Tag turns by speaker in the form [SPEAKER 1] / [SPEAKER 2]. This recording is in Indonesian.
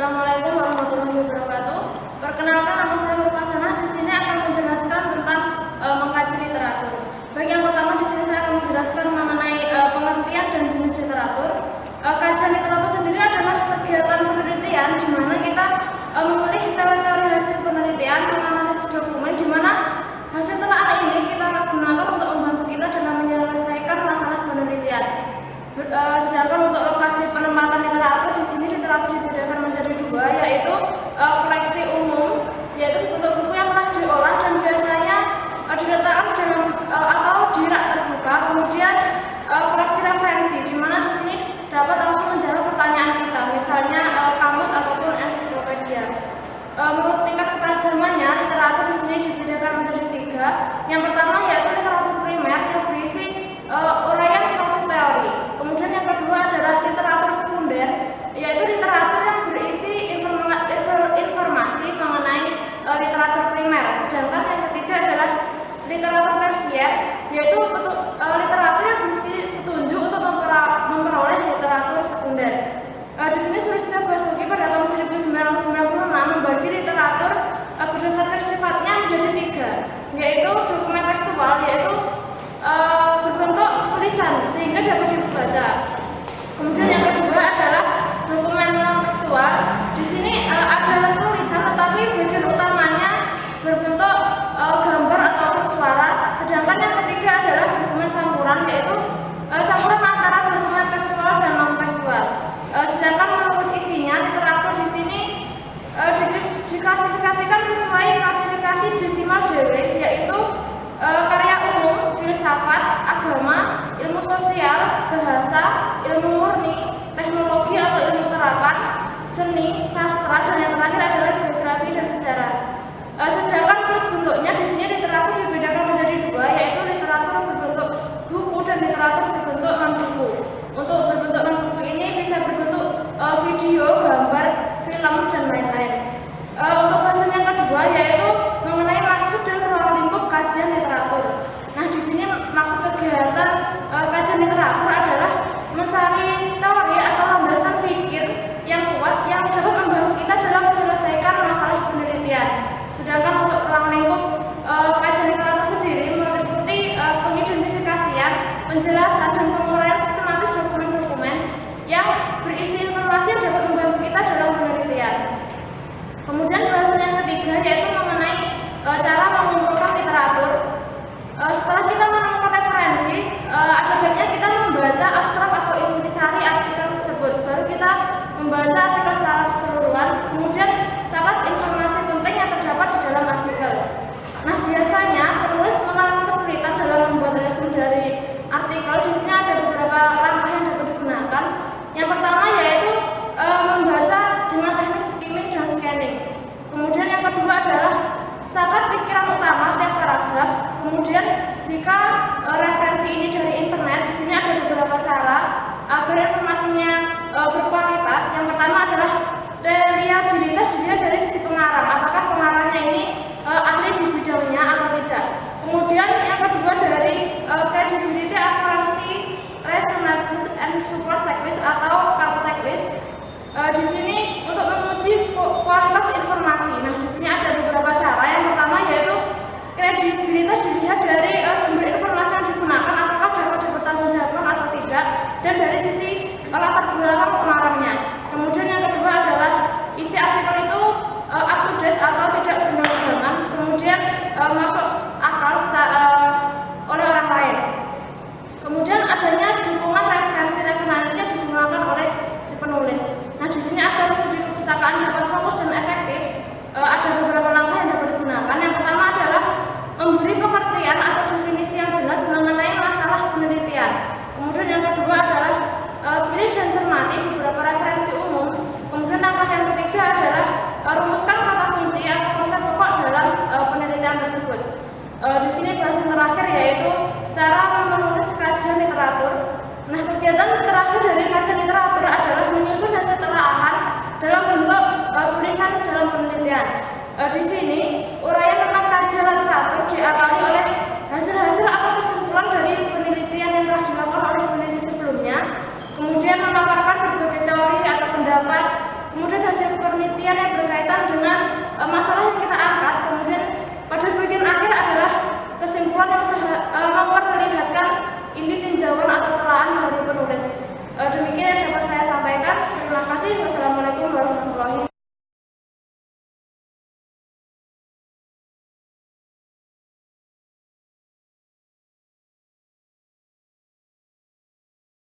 [SPEAKER 1] Assalamualaikum warahmatullahi wabarakatuh. Perkenalkan, nama saya Nurfasana. Di sini akan menjelaskan tentang mengkaji literatur. Bagi yang pertama, di sini saya akan menjelaskan mengenai pengertian dan jenis literatur. Kajian literatur sendiri adalah kegiatan penelitian di mana kita memilih teori-teori hasil penelitian, menganalisis dokumen, di mana hasil telah ini kita gunakan untuk membantu kita dalam menyelesaikan masalah penelitian. Sedangkan untuk lokasi penempatan literatur, di sini literatur dibedakan menjadi dua, yaitu koleksi umum, yaitu bentuk buku yang telah diolah dan biasanya diletakkan dalam atau di rak terbuka. Kemudian koleksi referensi, di mana di sini dapat langsung menjawab pertanyaan kita, misalnya kamus ataupun ensiklopedia. Menurut tingkat ketajamannya, literatur di sini dibedakan menjadi tiga. Yang pertama yaitu literatur primer yang berisi uraian suatu teori. Kemudian yang kedua adalah literatur sekunder, yaitu literatur yang berisi informasi mengenai literatur primer. Sedangkan yang ketiga adalah literatur tersier, yaitu literatur yang berisi petunjuk untuk memperoleh literatur sekunder. Di sini Sulistyo Basuki pada tahun 1996 membagi literatur berdasarkan sifatnya menjadi tiga, yaitu dokumen tekstual, yaitu berbentuk tulisan sehingga dapat dibaca. Kemudian yang kedua adalah dokumen non tekstual. Di sini ada tulisan tetapi bagian utamanya berbentuk gambar ataupun suara. Sedangkan yang ketiga adalah dokumen campuran, yaitu campuran antara dokumen tekstual dan non tekstual. Sedangkan menurut isinya, literatur di sini diklasifikasikan sesuai klasifikasi desimal Dewey, yaitu karya umum, filsafat, agama, ilmu sosial, bahasa, ilmu murni, teknologi atau ilmu terapan, seni, sastra, dan yang terakhir adalah geografi dan sejarah. Sedangkan menurut bentuknya di sini literatur dibedakan menjadi dua, yaitu literatur berbentuk buku dan literatur berbentuk non buku. Untuk berbentuk non buku ini bisa berbentuk video, gambar, film, dan lain-lain. Untuk bahasan yang kedua yaitu mengenai maksud dan ruang lingkup kajian literatur. Nah, di sini maksud kegiatan kajian literatur adalah mencari teori atau landasan pikir yang kuat yang dapat membantu kita dalam menyelesaikan masalah penelitian. Sedangkan untuk ruang lingkup kajian literatur sendiri meliputi pengidentifikasian, penjelasan, dan penguraian sistematis dokumen-dokumen yang berisi informasi yang dapat membantu kita dalam penelitian. Kemudian bahasan yang ketiga yaitu mengenai cara mengumpulkan literatur. Setelah kita menemukan referensi, ada baiknya kita membaca abstrak atau intisari artikel tersebut. Baru kita membaca artikel secara keseluruhan, kemudian catat informasi penting yang terdapat di dalam artikel. Nah, biasanya penulis mengalami kesulitan dalam membuat resume dari artikel. Di sini ada beberapa langkah yang dapat digunakan. Yang pertama yaitu membaca dengan teknik skimming dan scanning. Kemudian yang kedua adalah catat pikiran utama tiap paragraf. Kemudian jika referensi ini dari internet, di sini ada beberapa cara agar informasinya berkualitas. Yang pertama adalah reliabilitas dilihat dari sisi pengarang, apakah pengarangnya ini ahli di bidangnya atau tidak. Kemudian yang kedua dari credibility, accuracy, reasonableness, and support checklist atau CART checklist. Di sini untuk menguji kualitas informasi. Nah, di sini ada beberapa cara. Yang pertama yaitu kredibilitas dilihat dari sumber informasi yang digunakan, apakah dapat dipertanggungjawabkan atau tidak, dan dari sisi latar belakang pengarangnya. Kemudian yang kedua adalah isi artikel itu up to date atau tidak benar zaman, kemudian masuk akal oleh orang lain. Kemudian adanya dukungan referensi yang digunakan oleh si penulis. Nah, di sini agar studi perpustakaan dapat fokus dan efektif, ada beberapa langkah yang dapat digunakan. Yang pertama adalah memberi pengertian atau definisi yang jelas mengenai masalah penelitian. Kemudian yang kedua adalah pilih dan cermati beberapa referensi umum. Kemudian langkah yang ketiga adalah rumuskan kata kunci atau konsep pokok dalam penelitian tersebut. Di sini bahasan terakhir yaitu cara menulis kajian literatur. Nah, kegiatan terakhir dari kajian literatur adalah menyusun hasil telaahan dalam bentuk tulisan dalam penelitian. Di sini